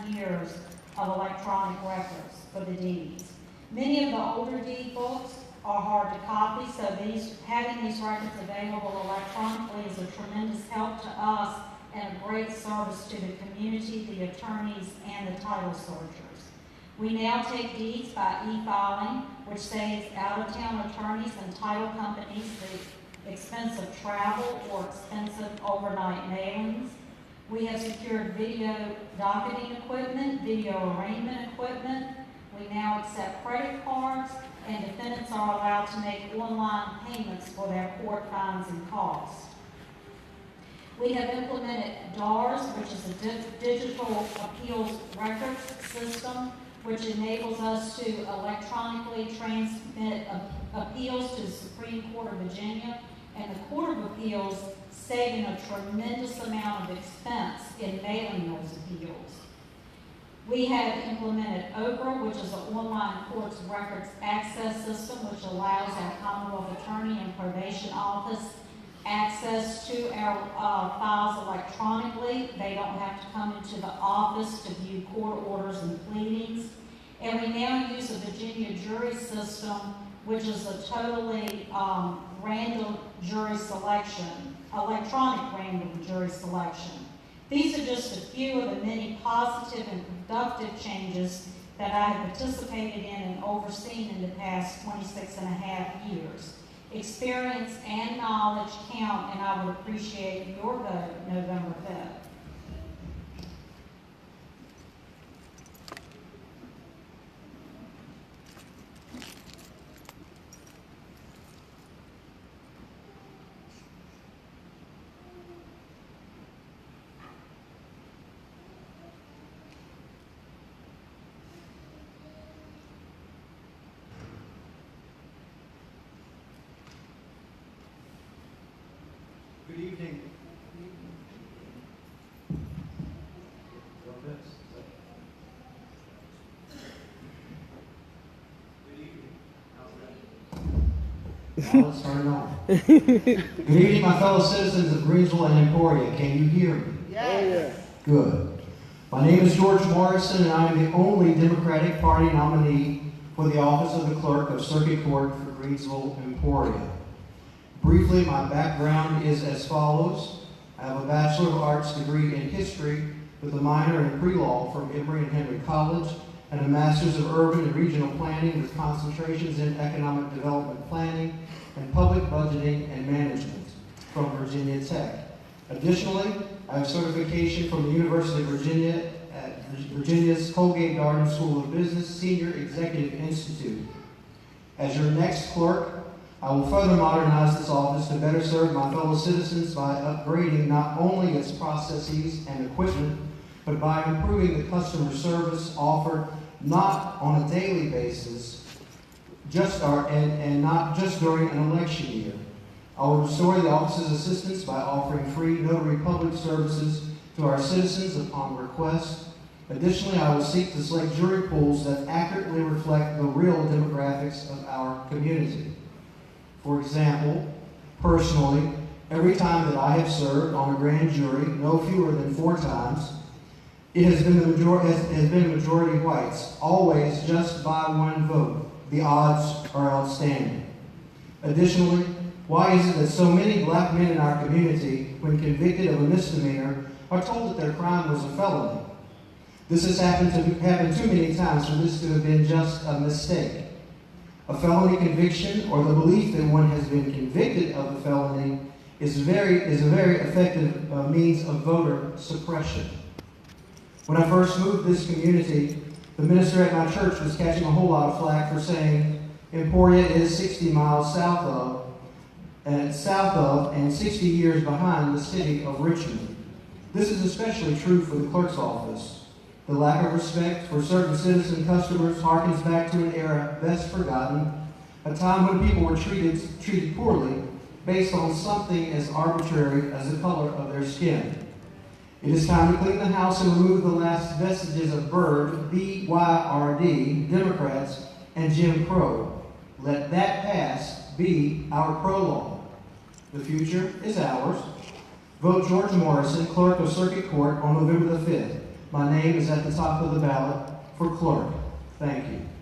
years of electronic records for the deeds. Many of the older deed books are hard to copy, so having these records available electronically is a tremendous help to us and a great service to the community, the attorneys, and the title searchers. We now take deeds by e-filing, which saves out-of-town attorneys and title companies the expense of travel or expensive overnight mailings. We have secured video docketing equipment, video arraignment equipment. We now accept credit cards, and defendants are allowed to make online payments for their court fines and costs. We have implemented DARS, which is a digital appeals records system, which enables us to electronically transmit appeals to the Supreme Court of Virginia, and the Court of Appeals saving a tremendous amount of expense in mailing those appeals. We have implemented OPRA, which is an online courts records access system, which allows our Commonwealth Attorney and Probation Office access to our files electronically. They don't have to come into the office to view court orders and pleadings. And we now use a Virginia jury system, which is a totally random jury selection, electronic random jury selection. These are just a few of the many positive and productive changes that I have participated in and overseen in the past 26 and a half years. Experience and knowledge count, and I would appreciate your vote November 5th. Good evening. Good evening. Now let's turn it on. Good evening, my fellow citizens of Greensville and Emporia. Can you hear me? Yes. Good. My name is George Morrison, and I am the only Democratic Party nominee for the office of the Clerk of Circuit Court for Greensville, Emporia. Briefly, my background is as follows. I have a Bachelor of Arts degree in history with a minor in pre-law from Emory and Henry College, and a Master's of Urban and Regional Planning with concentrations in Economic Development Planning and Public Budgeting and Management from Virginia Tech. Additionally, I have certification from the University of Virginia at Virginia's Colgate Garden School of Business Senior Executive Institute. As your next clerk, I will further modernize this office to better serve my fellow citizens by upgrading not only its processes and equipment, but by improving the customer service offered not on a daily basis, and not just during an election year. I will restore the office's assistance by offering free notary public services to our citizens upon request. Additionally, I will seek to select jury pools that accurately reflect the real demographics of our community. For example, personally, every time that I have served on a grand jury, no fewer than 4 times, it has been majority whites, always just by 1 vote. The odds are outstanding. Additionally, why is it that so many black men in our community, when convicted of a misdemeanor, are told that their crime was a felony? This has happened too many times for this to have been just a mistake. A felony conviction, or the belief that one has been convicted of a felony, is a very effective means of voter suppression. When I first moved this community, the minister at my church was catching a whole lot of flack for saying Emporia is 60 miles south of and 60 years behind the city of Richmond. This is especially true for the clerk's office. The lack of respect for certain citizen customers harkens back to an era best forgotten, a time when people were treated poorly based on something as arbitrary as the color of their skin. It is time to clean the house and remove the last vestiges of Byrd, BYRD, Democrats, and Jim Crow. Let that past be our prologue. The future is ours. Vote George Morrison, Clerk of Circuit Court, on November the 5th. My name is at the top of the ballot for clerk. Thank you.